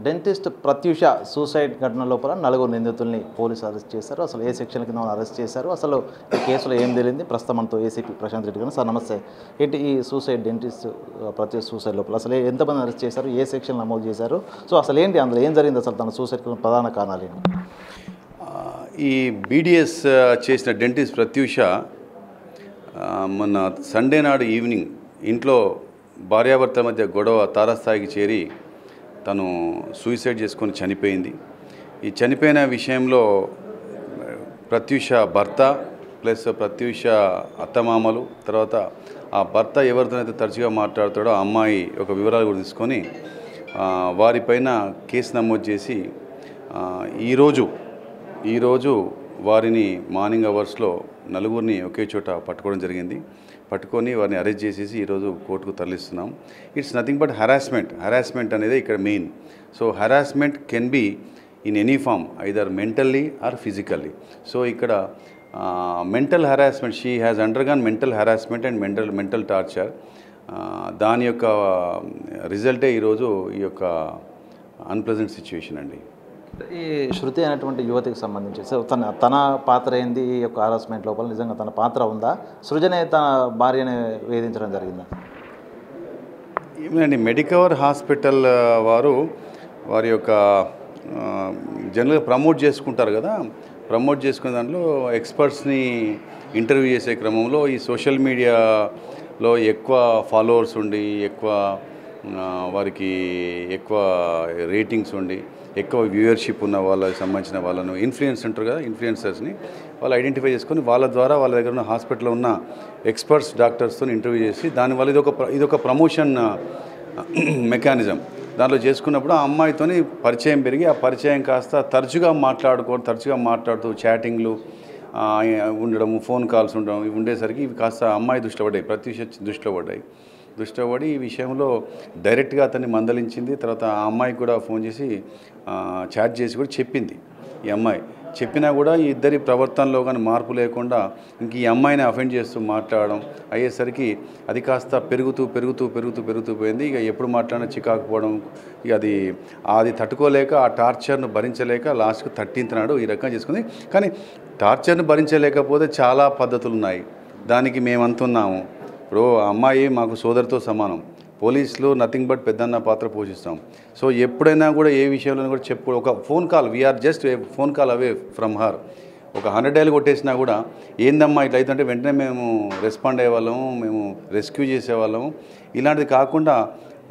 Dentist Pratyusha suicide ఘటన లోపల నలుగురు నిందితుల్ని పోలీసులు అరెస్ట్ చేశారు. అసలు ఏ సెక్షన్ కింద అరెస్ట్ చేశారు, అసలు ఈ కేసులో ఏం తెలింది, ప్రస్తుతం మనతో ఏసీపీ ప్రశాంత్ రెడ్డి గారు. సార్ నమస్తే. ఏంటి ఈ సూసైడ్ డెంటిస్ట్ ప్రత్యూష సూసైడ్ లోపల అసలు ఎంతమంది అరెస్ట్ చేశారు, ఏ సెక్షన్ నమోదు చేశారు, సో అసలు ఏంటి అందులో ఏం జరిగింది, అసలు తన సూసైడ్కి ప్రధాన కారణాలు ఏంటి? ఈ బీడీఎస్ చేసిన డెంటిస్ట్ ప్రత్యూష మొన్న సండే నాడు ఈవినింగ్ ఇంట్లో భార్యాభర్త మధ్య గొడవ తారస్థాయికి చేరి తను సూసైడ్ చేసుకొని చనిపోయింది. ఈ చనిపోయిన విషయంలో ప్రత్యూష భర్త ప్లస్ ప్రత్యూష అత్తమామలు, తర్వాత ఆ భర్త ఎవరితోనైతే తరచుగా మాట్లాడతాడో ఆ అమ్మాయి ఒక వివరాలు కూడా తీసుకొని వారిపైన కేసు నమోదు చేసి ఈరోజు వారిని మార్నింగ్ అవర్స్లో నలుగురిని ఒకే చోట పట్టుకోవడం జరిగింది. పట్టుకొని వారిని అరెస్ట్ చేసేసి ఈరోజు కోర్టుకు తరలిస్తున్నాం. ఇట్స్ నథింగ్ బట్ హరాస్మెంట్ అనేది ఇక్కడ main. So harassment can be in any form, either mentally or physically. So ఇక్కడ mental harassment, she has undergone mental harassment and mental torture. దాని యొక్క రిజల్టే ఈరోజు ఈ యొక్క అన్ప్లెజెంట్ సిచ్యువేషన్ అండి. ఈ శృతి అనేటువంటి యువతికి సంబంధించి సో తన పాత్ర ఏంది ఈ యొక్క హరాస్మెంట్ లోపల, నిజంగా తన పాత్ర ఉందా, సృజనే తన భార్యని వేధించడం జరిగిందా? ఏమండి, మెడికవర్ హాస్పిటల్ వారి యొక్క జనరల్గా ప్రమోట్ చేసుకుంటారు కదా, ప్రమోట్ చేసుకునే దాంట్లో ఎక్స్పర్ట్స్ని ఇంటర్వ్యూ చేసే క్రమంలో ఈ సోషల్ మీడియాలో ఎక్కువ ఫాలోవర్స్ ఉండి, వారికి ఎక్కువ రేటింగ్స్ ఉండి, ఎక్కువ వ్యూయర్షిప్ ఉన్న వాళ్ళకి సంబంధించిన వాళ్ళను ఇన్ఫ్లుయెన్స్ ఉంటారు కదా, ఇన్ఫ్లుయెన్సర్స్ని వాళ్ళు ఐడెంటిఫై చేసుకొని వాళ్ళ ద్వారా వాళ్ళ దగ్గర ఉన్న హాస్పిటల్లో ఉన్న ఎక్స్పర్ట్స్ డాక్టర్స్తో ఇంటర్వ్యూ చేసి దానివల్ల ఇదొక ప్రమోషన్ మెకానిజం. దాంట్లో చేసుకున్నప్పుడు ఆ అమ్మాయితోని పరిచయం పెరిగి ఆ పరిచయం కాస్త తరచుగా మాట్లాడుతూ చాటింగ్లు ఉండడము, ఫోన్ కాల్స్ ఉండడం, ఇవి ఉండేసరికి ఇవి కాస్త అమ్మాయి దృష్టిలో పడ్డాయి, ప్రత్యూష దృష్టిలో పడి ఈ విషయంలో డైరెక్ట్గా అతన్ని మందలించింది. తర్వాత ఆ అమ్మాయికి కూడా ఫోన్ చేసి చాట్ చేసి కూడా చెప్పింది. ఈ అమ్మాయి చెప్పినా కూడా ఈ ఇద్దరి ప్రవర్తనలో కానీ మార్పు లేకుండా ఇంక ఈ అమ్మాయిని అఫెండ్ చేస్తూ మాట్లాడడం అయ్యేసరికి అది కాస్త పెరుగుతూ పోయింది. ఇక ఎప్పుడు మాట్లాడినా చికాకపోవడం, ఇక అది తట్టుకోలేక ఆ టార్చర్ను భరించలేక లాస్ట్కు 13th నాడు ఈ రకంగా చేసుకుంది. కానీ టార్చర్ను భరించలేకపోతే చాలా పద్ధతులు ఉన్నాయి, దానికి మేమంతున్నాము. ఇప్పుడు అమ్మాయి మాకు సోదరితో సమానం, పోలీసులు నథింగ్ బట్ పెద్దన్న పాత్ర పోషిస్తాం. సో ఎప్పుడైనా కూడా ఏ విషయంలో కూడా ఒక phone call, we're just phone call away from her. ఒక 100 డైల్ కొట్టేసినా కూడా ఏందమ్మా ఇట్లా అవుతుంటే వెంటనే మేము రెస్పాండ్ అయ్యేవాళ్ళము, మేము రెస్క్యూ చేసేవాళ్ళము. ఇలాంటిది కాకుండా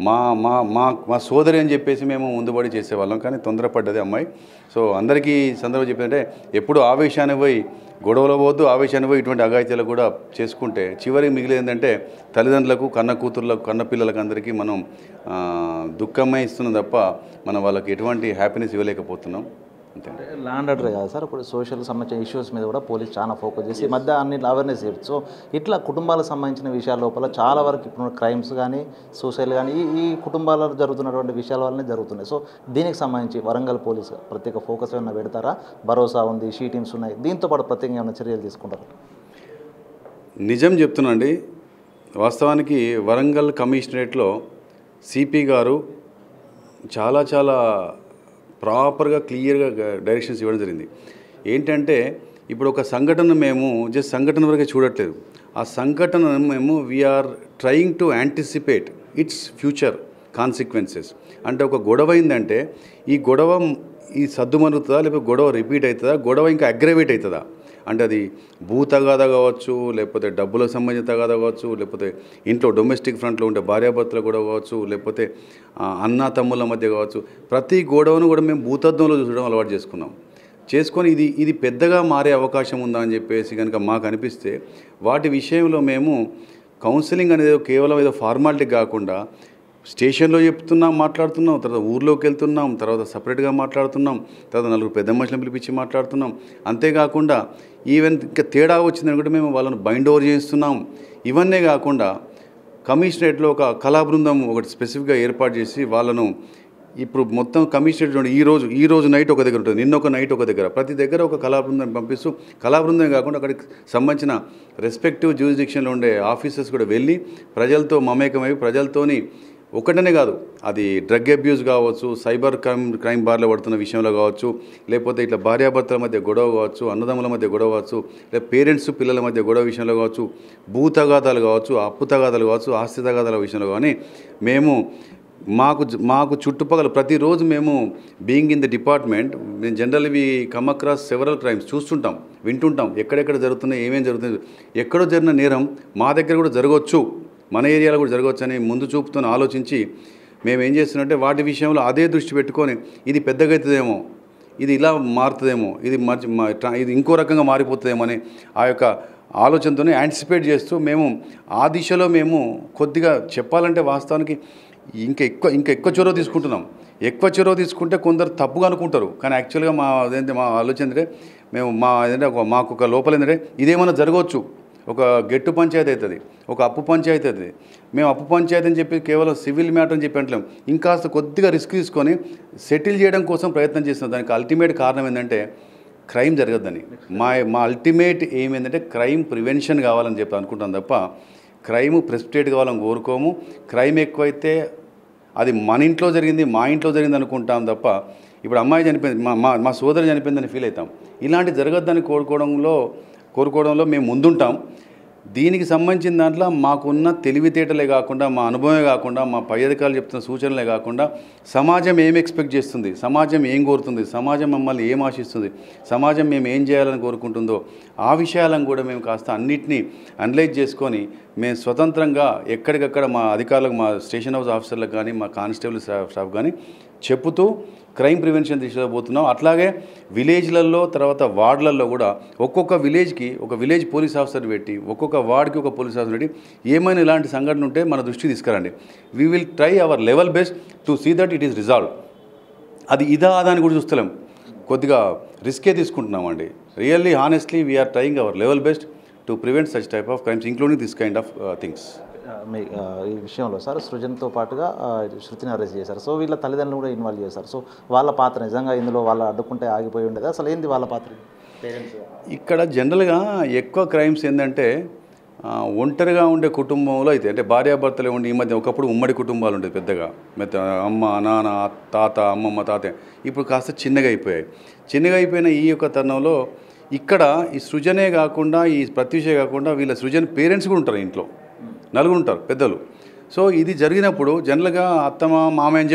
మా సోదరి అని చెప్పేసి మేము ముందుబడి చేసేవాళ్ళం, కానీ తొందరపడ్డది అమ్మాయి. సో అందరికీ సందర్భం చెప్పేదంటే ఎప్పుడు ఆవేశాన్ని పోయి గొడవలో పోవద్దు, ఆవేశాన్ని పోయి ఇటువంటి అఘాయిత్యాలు కూడా చేసుకుంటే చివరికి మిగిలి ఏంటంటే తల్లిదండ్రులకు, కన్న కూతుర్లకు, కన్న పిల్లలకు అందరికీ మనం దుఃఖమే ఇస్తున్నాం తప్ప మనం వాళ్ళకి ఎటువంటి హ్యాపీనెస్ ఇవ్వలేకపోతున్నాం. అంటే లా అండ్ ఆర్డర్ కాదు సార్, ఇప్పుడు సోషల్ సంబంధించిన ఇష్యూస్ మీద కూడా పోలీస్ చాలా ఫోకస్ చేసి ఈ మధ్య అన్నింటి అవేర్నెస్ చేయొచ్చు. సో ఇట్లా కుటుంబాలకు సంబంధించిన విషయాల లోపల చాలా వరకు ఇప్పుడు క్రైమ్స్ కానీ సూసైడ్ కానీ ఈ కుటుంబాలలో జరుగుతున్నటువంటి విషయాల వల్లనే జరుగుతున్నాయి. సో దీనికి సంబంధించి వరంగల్ పోలీసు ప్రత్యేక ఫోకస్ ఏమైనా పెడతారా? భరోసా ఉంది, షీ టీమ్స్ ఉన్నాయి, దీంతో పాటు ప్రత్యేకంగా ఏమైనా చర్యలు తీసుకుంటారు? నిజం చెప్తున్నాండి, వాస్తవానికి వరంగల్ కమిషనరేట్లో సిపి గారు చాలా ప్రాపర్గా క్లియర్గా డైరెక్షన్స్ ఇవ్వడం జరిగింది. ఏంటంటే ఇప్పుడు ఒక సంఘటన మేము జస్ట్ సంఘటన వరకే చూడట్లేదు, ఆ సంఘటనను మేము we are trying to anticipate its future consequences. అంటే ఒక గొడవ అయిందంటే ఈ గొడవ సద్దుమరుగుతుందా, లేకపోతే గొడవ రిపీట్ అవుతుందా, గొడవ ఇంకా అగ్రవేట్ అవుతుందా, అంటే అది భూ తగాదా కావచ్చు, లేకపోతే డబ్బులకు సంబంధించిన తగాదా కావచ్చు, లేకపోతే ఇంట్లో డొమెస్టిక్ ఫ్రంట్లో ఉండే భార్యాభర్తలు కూడా కావచ్చు, లేకపోతే అన్న తమ్ముళ్ళ మధ్య కావచ్చు. ప్రతి గొడవను కూడా మేము భూతత్వంలో చూసడం అలవాటు చేసుకొని ఇది పెద్దగా మారే అవకాశం ఉందా అని చెప్పేసి కనుక మాకు అనిపిస్తే వాటి విషయంలో మేము కౌన్సిలింగ్ అనేది కేవలం ఏదో ఫార్మాలిటీ కాకుండా స్టేషన్లో మాట్లాడుతున్నాం, తర్వాత ఊర్లోకి వెళ్తున్నాం, తర్వాత సపరేట్గా మాట్లాడుతున్నాం, తర్వాత నలుగురు పెద్ద మనుషులను పిలిపించి మాట్లాడుతున్నాం. అంతేకాకుండా ఈవెన్ ఇంకా తేడా వచ్చిందని కూడా మేము వాళ్ళని బైండ్ ఓవర్ చేస్తున్నాం. ఇవన్నీ కాకుండా కమిషనరేట్లో ఒక కళా బృందం ఒకటి స్పెసిఫిక్గా ఏర్పాటు చేసి వాళ్ళను ఇప్పుడు మొత్తం కమిషనరేట్ ఈ రోజు నైట్ ఒక దగ్గర ఉంటుంది, నిన్న ఒక నైట్ ఒక దగ్గర, ప్రతి దగ్గర ఒక కళా బృందం పంపిస్తూ, కళా బృందం కాకుండా అక్కడికి సంబంధించిన రెస్పెక్టివ్ జ్యూరిడిక్షన్లో ఉండే ఆఫీసర్స్ కూడా వెళ్ళి ప్రజలతో మమేకమై ప్రజలతోని ఒకటనే కాదు, అది డ్రగ్ అబ్యూస్ కావచ్చు, సైబర్ క్రైమ్ బార్లో పడుతున్న విషయంలో కావచ్చు, లేకపోతే ఇట్లా భార్యాభర్తల మధ్య గొడవ కావచ్చు, అన్నదమ్ముల మధ్య గొడవ కావచ్చు, లేదా పేరెంట్స్ పిల్లల మధ్య గొడవ విషయంలో కావచ్చు, భూ తగాదాలు కావచ్చు, అప్పు తగాదాలు కావచ్చు, ఆస్తి తగాదాల విషయంలో కానీ మేము మాకు చుట్టుపక్కల ప్రతిరోజు మేము బీయింగ్ ఇన్ ది డిపార్ట్మెంట్ మేము general we come across several crimes చూస్తుంటాం, వింటుంటాం, ఎక్కడెక్కడ జరుగుతున్నాయి, ఏమేమి జరుగుతుంది, ఎక్కడో జరిగిన నేరం మా దగ్గర కూడా జరగవచ్చు, మన ఏరియాలో కూడా జరగవచ్చు అని ముందు చూపుతో ఆలోచించి మేము ఏం చేస్తున్నామంటే వాటి విషయంలో అదే దృష్టి పెట్టుకొని ఇది పెద్దగా అవుతుందేమో, ఇది ఇలా మారుతుందేమో, ఇది ఇంకో రకంగా మారిపోతుందేమో అని ఆ యొక్క ఆలోచనతోనే యాంటిసిపేట్ చేస్తూ మేము ఆ దిశలో మేము కొద్దిగా చెప్పాలంటే వాస్తవానికి ఇంకా ఎక్కువ చొరవ తీసుకుంటున్నాం. ఎక్కువ చొరవ తీసుకుంటే కొందరు తప్పుగా అనుకుంటారు, కానీ యాక్చువల్గా మా ఆలోచన ఏంటంటే మేము మాకు ఒక లోపల ఏంటంటే ఇదేమన్నా జరగవచ్చు, ఒక గెట్టు పంచాయతీ అవుతుంది, ఒక అప్పు పంచాయతీ అవుతుంది. మేము అప్పు పంచాయతీ అని చెప్పి కేవలం సివిల్ మ్యాటర్ అని చెప్పి అంటలేం, ఇంకాస్త కొద్దిగా రిస్క్ తీసుకొని సెటిల్ చేయడం కోసం ప్రయత్నం చేస్తున్నాం. దానికి అల్టిమేట్ కారణం ఏంటంటే క్రైమ్ జరగద్దని. మా అల్టిమేట్ ఎయిమ్ ఏంటంటే క్రైమ్ ప్రివెన్షన్ కావాలని చెప్పి అనుకుంటాం తప్ప క్రైమ్ ప్రెసిపిటేట్ కావాలని కోరుకోము. క్రైమ్ ఎక్కువైతే అది మన ఇంట్లో జరిగింది, మా ఇంట్లో జరిగింది అనుకుంటాం తప్ప ఇప్పుడు అమ్మాయి చనిపోయింది, మా సోదరు చనిపోయిందని ఫీల్ అవుతాం. ఇలాంటి జరగద్దని కోరుకోవడంలో మేము ముందుంటాం. దీనికి సంబంధించిన దాంట్లో మాకున్న తెలివితేటలే కాకుండా, మా అనుభవమే కాకుండా, మా పై అధికారులు చెప్తున్న సూచనలే కాకుండా సమాజం ఏం ఎక్స్పెక్ట్ చేస్తుంది, సమాజం ఏం కోరుతుంది, సమాజం మమ్మల్ని ఏం ఆశిస్తుంది, సమాజం మేము ఏం చేయాలని కోరుకుంటుందో ఆ విషయాలను కూడా మేము కాస్త అన్నిటినీ అనలైజ్ చేసుకొని మేము స్వతంత్రంగా ఎక్కడికక్కడ మా అధికారులకు, మా స్టేషన్ హౌస్ ఆఫీసర్లకు కానీ, మా కానిస్టేబుల్ స్టాఫ్ కానీ చెప్పుతూ క్రైమ్ ప్రివెన్షన్ దిశలో పోతున్నాం. అట్లాగే విలేజ్లలో తర్వాత వార్డులలో కూడా ఒక్కొక్క విలేజ్కి ఒక విలేజ్ పోలీస్ ఆఫీసర్ పెట్టి, ఒక్కొక్క వార్డుకి ఒక పోలీస్ ఆఫీసర్ పెట్టి ఏమైనా ఇలాంటి సంఘటన ఉంటే మన దృష్టికి తీసుకురండి. We will try our level best to see that it is resolve. అది దాన్ని కూడా చూస్తలేం, కొద్దిగా రిస్కే తీసుకుంటున్నామండి. Really honestly we are trying our level best to prevent such type of crimes including this kind of things. మీ ఈ విషయంలో సార్ సృజన్తో పాటుగా శృతిని అరెస్ట్ చేశారు. సో వీళ్ళ తల్లిదండ్రులు కూడా ఇన్వాల్వ్ చేశారు. సో వాళ్ళ పాత్ర నిజంగా ఇందులో వాళ్ళు అడ్డుకుంటే ఆగిపోయి ఉండేది, అసలు ఏంది వాళ్ళ పాత్ర? పేరెంట్స్ ఇక్కడ జనరల్గా ఎక్కువ క్రైమ్స్ ఏంటంటే ఒంటరిగా ఉండే కుటుంబంలో అయితే, అంటే భార్యాభర్తలే ఉండి, ఈ మధ్య ఒకప్పుడు ఉమ్మడి కుటుంబాలు ఉండేది పెద్దగా, అమ్మ నాన్న తాత అమ్మమ్మ తాత, ఇప్పుడు కాస్త చిన్నగా అయిపోయిన ఈ యొక్క తరుణంలో ఇక్కడ ఈ సృజనే కాకుండా, ఈ ప్రత్యూషే కాకుండా వీళ్ళ సృజన్ పేరెంట్స్ కూడా ఉంటారు, ఇంట్లో నలుగురు ఉంటారు పెద్దలు. సో ఇది జరిగినప్పుడు జనరల్గా అత్తమ్మ మామయ్య అని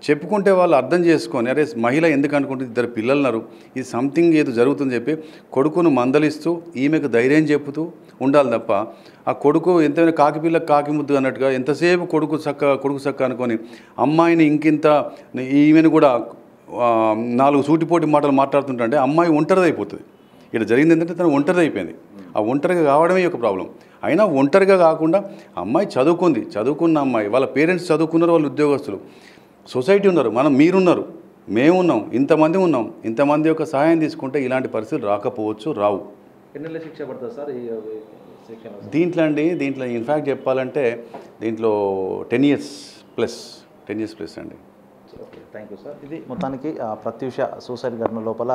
చెప్పుకుంటే వాళ్ళు అర్థం చేసుకొని, అరే మహిళ ఎందుకు అనుకుంటుంది, ఇద్దరు పిల్లలున్నారు, ఇది సంథింగ్ ఏదో జరుగుతుందని చెప్పి కొడుకును మందలిస్తూ ఈమెకు ధైర్యం చెప్పుతూ ఉండాలి తప్ప ఆ కొడుకు ఎంతైనా కాకి పిల్లకి కాకి ముద్దు అన్నట్టుగా ఎంతసేపు కొడుకు చక్క అనుకొని అమ్మాయిని ఇంకింత ఈమెను కూడా 4 సూటిపోటి మాటలు మాట్లాడుతుంటే అమ్మాయి ఒంటరిది అయిపోతుంది. ఇక్కడ జరిగింది ఏంటంటే తను ఒంటరిది అయిపోయింది. ఆ ఒంటరిగా కావడమే ఒక ప్రాబ్లం. అయినా ఒంటరిగా కాకుండా అమ్మాయి చదువుకున్న అమ్మాయి, వాళ్ళ పేరెంట్స్ చదువుకున్నారు, వాళ్ళు ఉద్యోగస్తులు, సొసైటీ ఉన్నారు, మీరున్నారు, మేమున్నాం, ఇంతమంది ఉన్నాం. ఇంతమంది యొక్క సహాయం తీసుకుంటే ఇలాంటి పరిస్థితులు రావు. ఎన్ని శిక్ష పడుతుంది సార్ దీంట్లో ఇన్ఫ్యాక్ట్ చెప్పాలంటే దీంట్లో 10 years ప్లస్ అండి. Okay, thank you sir. ఇది మొత్తానికి ప్రత్యూష సూసైడ్ ఘటన లోపల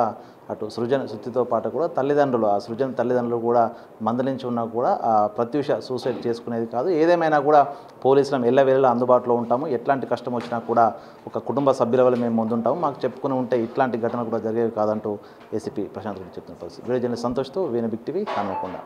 అటు శృతితో పాటు కూడా తల్లిదండ్రులు కూడా మందలించి ఉన్నా కూడా ప్రత్యూష సూసైడ్ చేసుకునేది కాదు. ఏదేమైనా కూడా పోలీసులం ఎల్లవేళలా అందుబాటులో ఉంటాము. ఎట్లాంటి కష్టం వచ్చినా కూడా ఒక కుటుంబ సభ్యుల వల్ల మేము ముందుంటాము. మాకు చెప్పుకుని ఉంటే ఇట్లాంటి ఘటన కూడా జరిగేవి కాదంటూ ఏసీపీ ప్రశాంత్ రెడ్డి చెప్తున్న పరిస్థితి. వీడియో జర్నలిస్ట్ సంతోష్తో వీణ బిగ్ టీవీ హన్మకొండ.